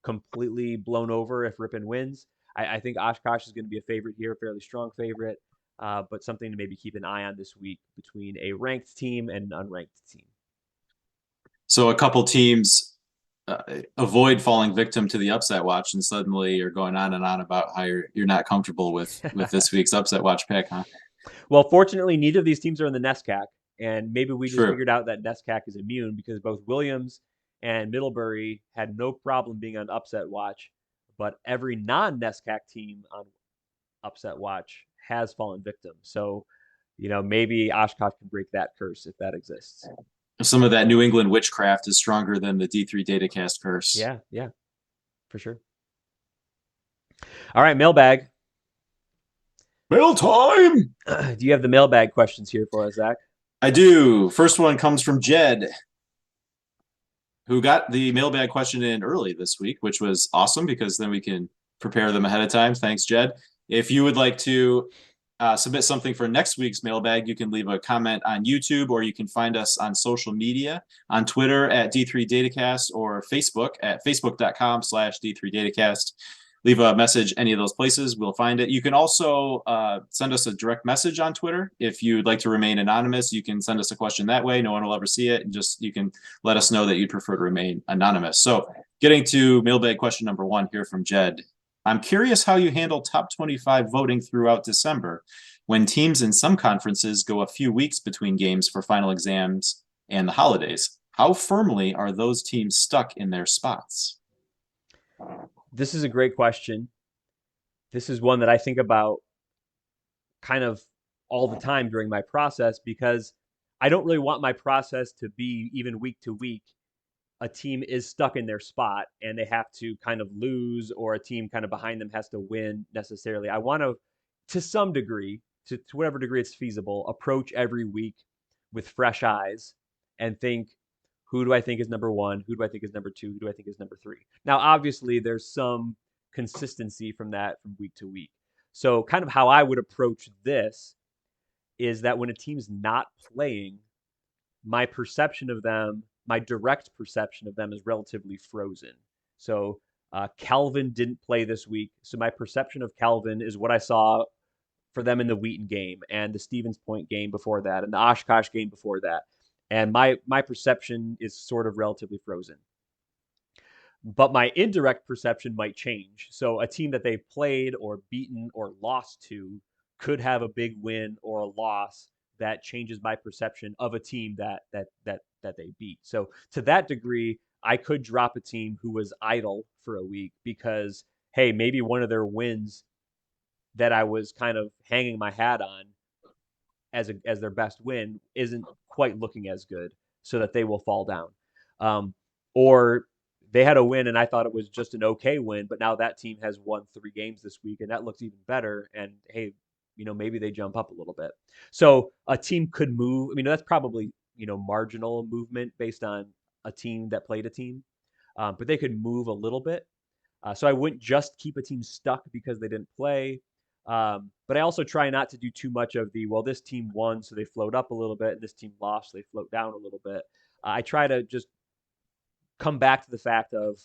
completely blown over if Ripon wins. I think Oshkosh is going to be a favorite here, a fairly strong favorite, but something to maybe keep an eye on this week between a ranked team and an unranked team. So a couple teams avoid falling victim to the upset watch, and suddenly you're going on and on about how you're not comfortable with this week's upset watch pick, huh? Well, fortunately, neither of these teams are in the NESCAC, and maybe we just True. figured out that NESCAC is immune because both Williams and Middlebury had no problem being on upset watch, but every non-NESCAC team on upset watch has fallen victim. So, maybe Oshkosh can break that curse if that exists. Some of that New England witchcraft is stronger than the D3 Datacast curse. Yeah, for sure. All right, mailbag. Mail time! Do you have the mailbag questions here for us, Zach? I do. First one comes from Jed, who got the mailbag question in early this week, which was awesome because then we can prepare them ahead of time. Thanks, Jed. If you would like to submit something for next week's mailbag, you can leave a comment on YouTube, or you can find us on social media, on Twitter at D3Datacast or Facebook at facebook.com/D3Datacast. Leave a message any of those places. We'll find it. You can also send us a direct message on Twitter. If you'd like to remain anonymous, you can send us a question that way. No one will ever see it. And you can let us know that you'd prefer to remain anonymous. So getting to mailbag question number 1 here from Jed. I'm curious how you handle top 25 voting throughout December when teams in some conferences go a few weeks between games for final exams and the holidays. How firmly are those teams stuck in their spots? This is a great question. This is one that I think about kind of all the time during my process because I don't really want my process to be even week to week. A team is stuck in their spot and they have to kind of lose, or a team kind of behind them has to win necessarily. I want to some degree, to whatever degree it's feasible, approach every week with fresh eyes and think, who do I think is number 1? Who do I think is number 2? Who do I think is number 3? Now, obviously, there's some consistency from that from week to week. So kind of how I would approach this is that when a team's not playing, my perception of them, my direct perception of them is relatively frozen. So Calvin didn't play this week. So my perception of Calvin is what I saw for them in the Wheaton game and the Stevens Point game before that and the Oshkosh game before that. And my perception is sort of relatively frozen. But my indirect perception might change. So a team that they've played or beaten or lost to could have a big win or a loss that changes my perception of a team that they beat. So to that degree, I could drop a team who was idle for a week because, hey, maybe one of their wins that I was kind of hanging my hat on as their best win isn't quite looking as good, so that they will fall down. Or they had a win and I thought it was just an okay win, but now that team has won 3 games this week and that looks even better. And hey, maybe they jump up a little bit. So a team could move. I mean, that's probably marginal movement based on a team that played a team, but they could move a little bit. So I wouldn't just keep a team stuck because they didn't play. But I also try not to do too much of well, this team won, so they float up a little bit, and this team lost, so they float down a little bit. I try to just come back to the fact of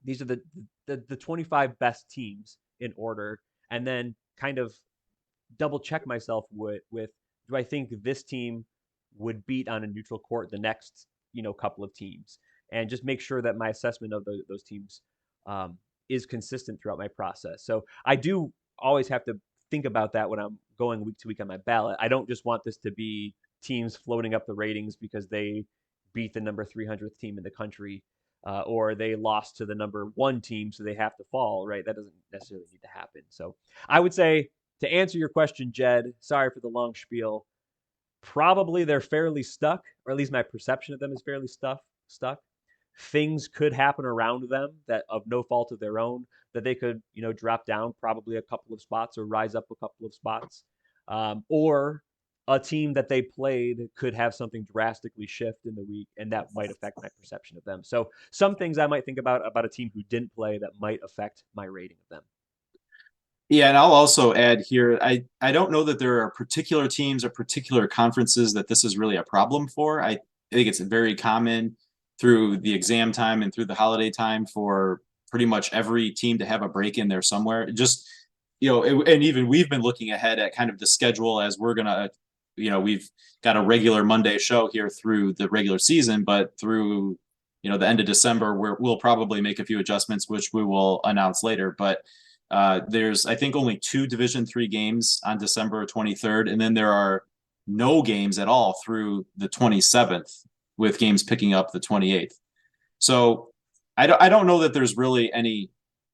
these are the 25 best teams in order, and then kind of double check myself with do I think this team would beat on a neutral court the next couple of teams, and just make sure that my assessment of those teams is consistent throughout my process. So I do always have to think about that when I'm going week to week on my ballot. I don't just want this to be teams floating up the ratings because they beat the number 300th team in the country, or they lost to the number 1 team, so they have to fall, right? That doesn't necessarily need to happen. So I would say, to answer your question, Jed, sorry for the long spiel, probably they're fairly stuck, or at least my perception of them is fairly stuck. Things could happen around them that of no fault of their own, that they could, drop down probably a couple of spots or rise up a couple of spots. Or a team that they played could have something drastically shift in the week, and that might affect my perception of them. So some things I might think about a team who didn't play that might affect my rating of them. Yeah, and I'll also add here, I don't know that there are particular teams or particular conferences that this is really a problem for. I think it's very common through the exam time and through the holiday time for pretty much every team to have a break in there somewhere. Just, and even we've been looking ahead at kind of the schedule as we're going to, we've got a regular Monday show here through the regular season, but through, the end of December, we'll probably make a few adjustments, which we will announce later. But there's, I think, only 2 Division III games on December 23rd, and then there are no games at all through the 27th, with games picking up the 28th. So I don't know that there's really any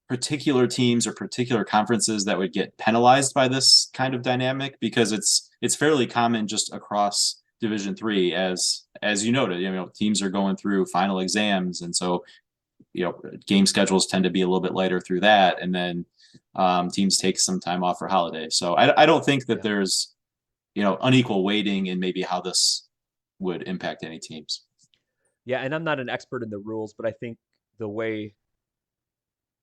particular teams or particular conferences that would get penalized by this kind of dynamic, because it's fairly common just across Division III, as you noted. Teams are going through final exams, and so game schedules tend to be a little bit lighter through that, and then teams take some time off for holidays. So I don't think that there's unequal weighting in maybe how this would impact any teams. Yeah, and I'm not an expert in the rules, but I think the way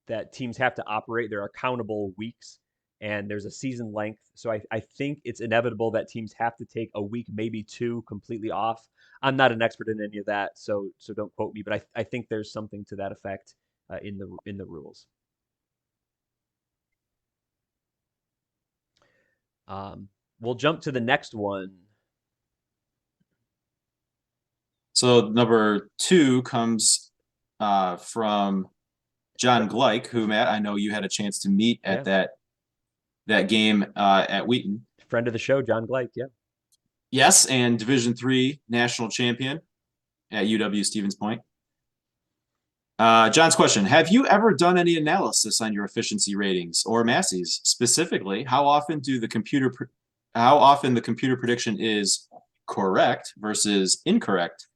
that teams have to operate, they're accountable weeks and there's a season length. So I think it's inevitable that teams have to take a week, maybe 2, completely off. I'm not an expert in any of that, so don't quote me, but I think there's something to that effect in the rules. We'll jump to the next one. So number 2 comes from John Gleich, who, Matt, I know you had a chance to meet at that game at Wheaton. Friend of the show, John Gleich, yeah. Yes, and Division III national champion at UW Stevens Point. John's question: have you ever done any analysis on your efficiency ratings or Massey's? Specifically, how often the computer prediction is correct versus incorrect?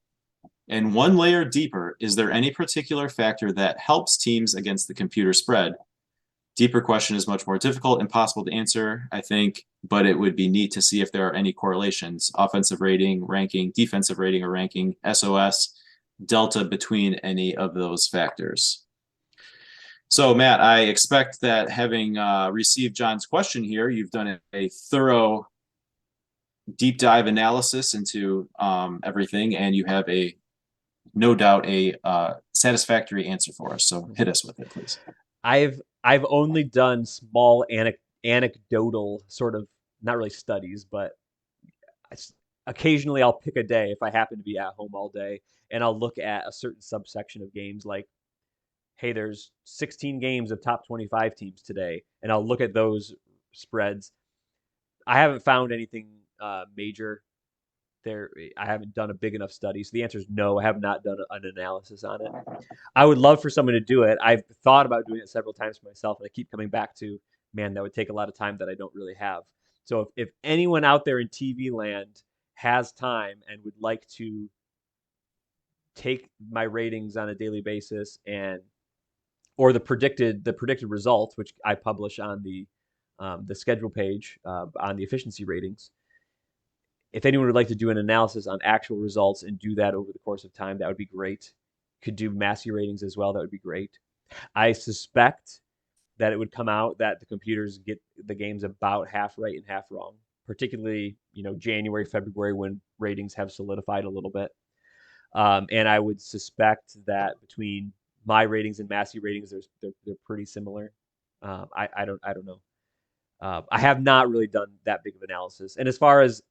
And one layer deeper, is there any particular factor that helps teams against the computer spread? Deeper question is much more difficult and impossible to answer, I think, but it would be neat to see if there are any correlations: offensive rating, ranking, defensive rating or ranking, SOS, delta between any of those factors. So, Matt, I expect that having received John's question here, you've done a thorough deep dive analysis into everything, and you have no doubt a satisfactory answer for us. So hit us with it, please. I've only done small anecdotal sort of, not really studies, but occasionally I'll pick a day if I happen to be at home all day, and I'll look at a certain subsection of games, like, hey, there's 16 games of top 25 teams today, and I'll look at those spreads. I haven't found anything major I haven't done a big enough study. So the answer is no. I have not done an analysis on it. I would love for someone to do it. I've thought about doing it several times for myself, and I keep coming back to, man, that would take a lot of time that I don't really have. So if anyone out there in TV land has time and would like to take my ratings on a daily basis and or the predicted results, which I publish on the schedule page on the efficiency ratings. If anyone would like to do an analysis on actual results and do that over the course of time, that would be great. Could do Massey ratings as well. That would be great. I suspect that it would come out that the computers get the games about half right and half wrong, particularly, January, February, when ratings have solidified a little bit. And I would suspect that between my ratings and Massey ratings, they're pretty similar. I don't know. I have not really done that big of analysis. And as far as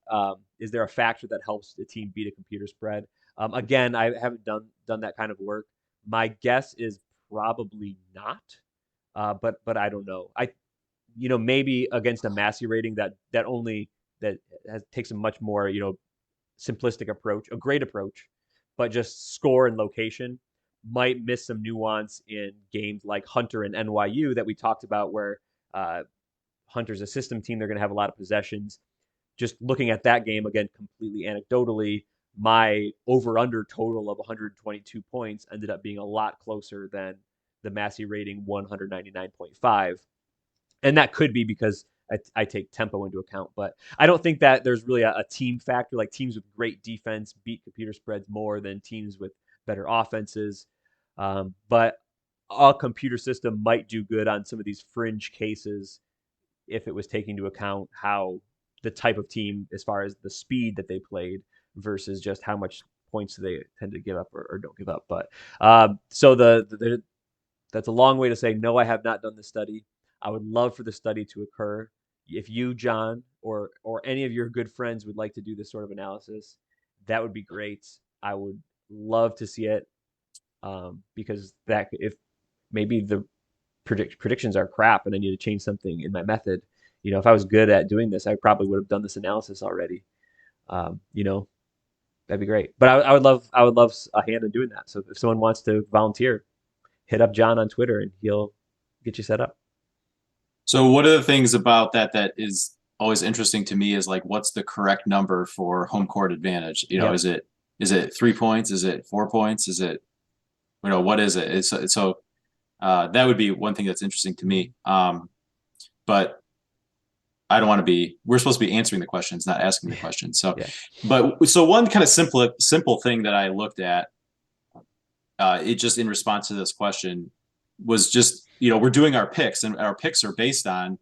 is there a factor that helps the team beat a computer spread? Again, I haven't done that kind of work. My guess is probably not, but I don't know. Maybe against a Massey rating that takes a much more simplistic approach, a great approach, but just score and location might miss some nuance in games like Hunter and NYU that we talked about, where Hunter's a system team. They're going to have a lot of possessions. Just looking at that game, again, completely anecdotally, my over-under total of 122 points ended up being a lot closer than the Massey rating 199.5. And that could be because I take tempo into account. But I don't think that there's really a team factor. Like, teams with great defense beat computer spreads more than teams with better offenses. But a computer system might do good on some of these fringe cases if it was taking into account how the type of team, as far as the speed that they played versus just how much points they tend to give up or don't give up. But so that's a long way to say, no, I have not done the study. I would love for the study to occur. If you, John, or any of your good friends would like to do this sort of analysis, that would be great. I would love to see it, because that, if maybe the predictions are crap and I need to change something in my method, if I was good at doing this, I probably would have done this analysis already. That'd be great. But I would love a hand in doing that. So if someone wants to volunteer, hit up John on Twitter and he'll get you set up. So one of the things about that is always interesting to me is, like, what's the correct number for home court advantage? Yep. Is it 3 points? Is it 4 points? Is it, what is it? So that would be one thing that's interesting to me. But I don't want to be, we're supposed to be answering the questions, not asking the questions. So, yeah. So one kind of simple thing that I looked at, it just in response to this question, was just, we're doing our picks, and our picks are based on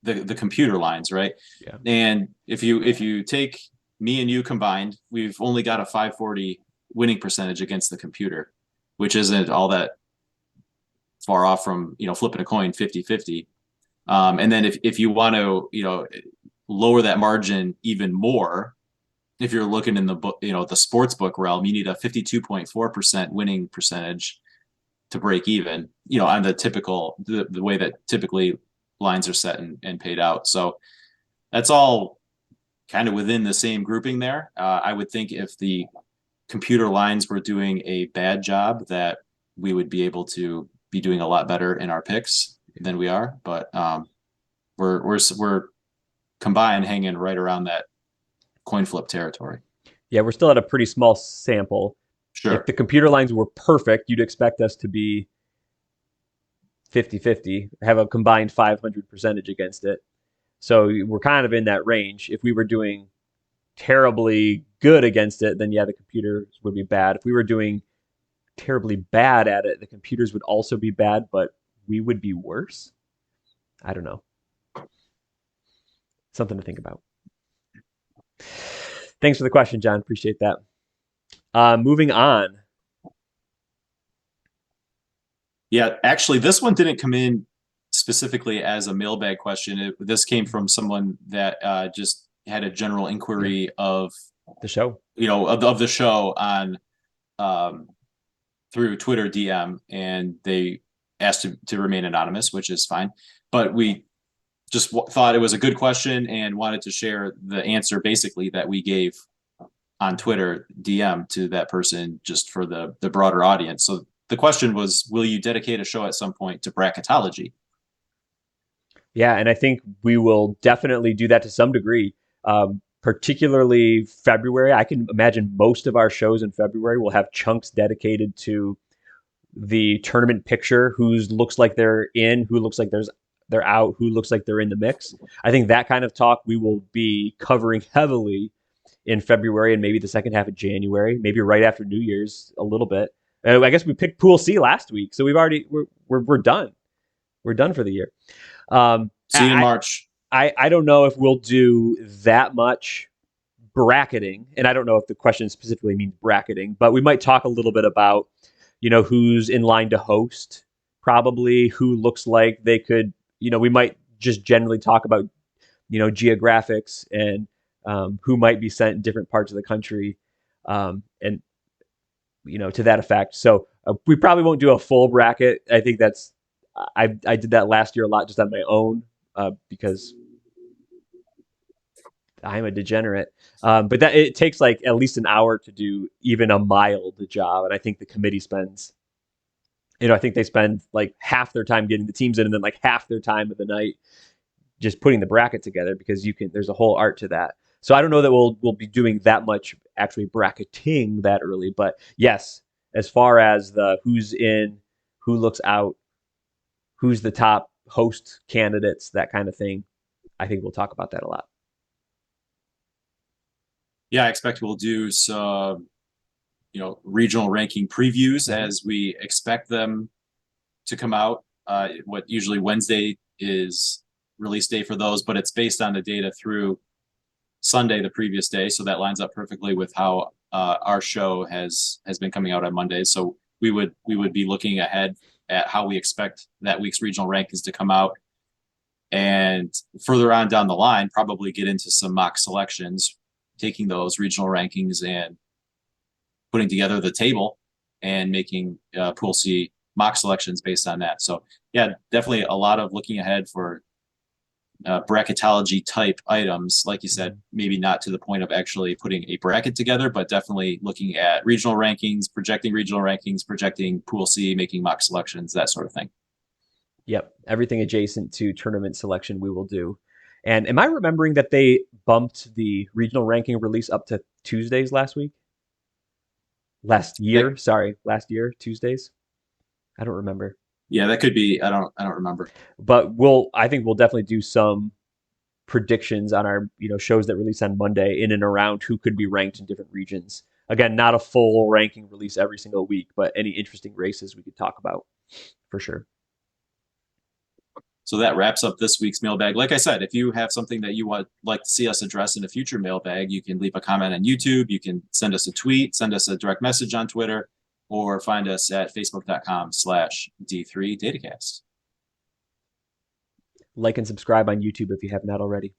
the computer lines, right? Yeah. And if you take me and you combined, we've only got a 540 winning percentage against the computer, which isn't all that far off from, flipping a coin 50-50. And then if you want to, lower that margin even more, if you're looking in the book, the sports book realm, you need a 52.4% winning percentage to break even, on the typical, the way that typically lines are set and paid out. So that's all kind of within the same grouping there. I would think if the computer lines were doing a bad job, that we would be able to be doing a lot better in our picks than we are. But we're combined hanging right around that coin flip territory. Yeah, we're still at a pretty small sample. Sure. If the computer lines were perfect, you'd expect us to be 50-50, have a combined 500 percentage against it. So we're kind of in that range. If we were doing terribly good against it, then yeah, the computers would be bad. If we were doing terribly bad at it, the computers would also be bad, but we would be worse. I don't know. Something to think about. Thanks for the question, John. Appreciate that. Moving on. Yeah, actually, this one didn't come in specifically as a mailbag question. This came from someone that just had a general inquiry of the show, of the show on through Twitter DM, and they asked to remain anonymous, which is fine. But we just thought it was a good question and wanted to share the answer basically that we gave on Twitter DM to that person just for the broader audience. So the question was, will you dedicate a show at some point to bracketology? Yeah, and I think we will definitely do that to some degree. Particularly February. I can imagine most of our shows in February will have chunks dedicated to the tournament picture, who looks like they're in, who looks like they're out, who looks like they're in the mix. I think that kind of talk we will be covering heavily in February and maybe the second half of January, maybe right after New Year's a little bit. I guess we picked Pool C last week, so we're done. We're done for the year. See you in March. I don't know if we'll do that much bracketing, and I don't know if the question specifically means bracketing, but we might talk a little bit about, who's in line to host, probably who looks like they could, we might just generally talk about, geographics and who might be sent in different parts of the country, and, to that effect. So we probably won't do a full bracket. I think I did that last year a lot just on my own because I'm a degenerate. But that it takes like at least an hour to do even a mild job. And I think the committee spends, I think they spend like half their time getting the teams in and then like half their time of the night just putting the bracket together because there's a whole art to that. So I don't know that we'll be doing that much actually bracketing that early. But yes, as far as the who's in, who looks out, who's the top host candidates, that kind of thing, I think we'll talk about that a lot. Yeah, I expect we'll do some, regional ranking previews as we expect them to come out. What usually Wednesday is release day for those, but it's based on the data through Sunday the previous day, so that lines up perfectly with how our show has been coming out on Mondays. So we would be looking ahead at how we expect that week's regional rankings to come out, and further on down the line, probably get into some mock selections, taking those regional rankings and putting together the table and making Pool C mock selections based on that. So yeah, definitely a lot of looking ahead for bracketology type items. Like you said, maybe not to the point of actually putting a bracket together, but definitely looking at regional rankings, projecting Pool C, making mock selections, that sort of thing. Yep. Everything adjacent to tournament selection we will do. And am I remembering that they bumped the regional ranking release up to Tuesdays last week? Last year, Tuesdays. I don't remember. Yeah, that could be. I don't remember. But I think we'll definitely do some predictions on our, shows that release on Monday in and around who could be ranked in different regions. Again, not a full ranking release every single week, but any interesting races we could talk about for sure. So that wraps up this week's mailbag. Like I said, if you have something that you would like to see us address in a future mailbag, you can leave a comment on YouTube. You can send us a tweet, send us a direct message on Twitter, or find us at facebook.com/D3Datacast. Like and subscribe on YouTube if you have not already.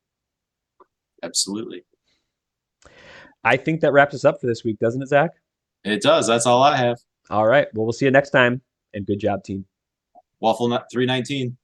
Absolutely. I think that wraps us up for this week, doesn't it, Zach? It does. That's all I have. All right. Well, we'll see you next time, and good job, team. Waffle 319.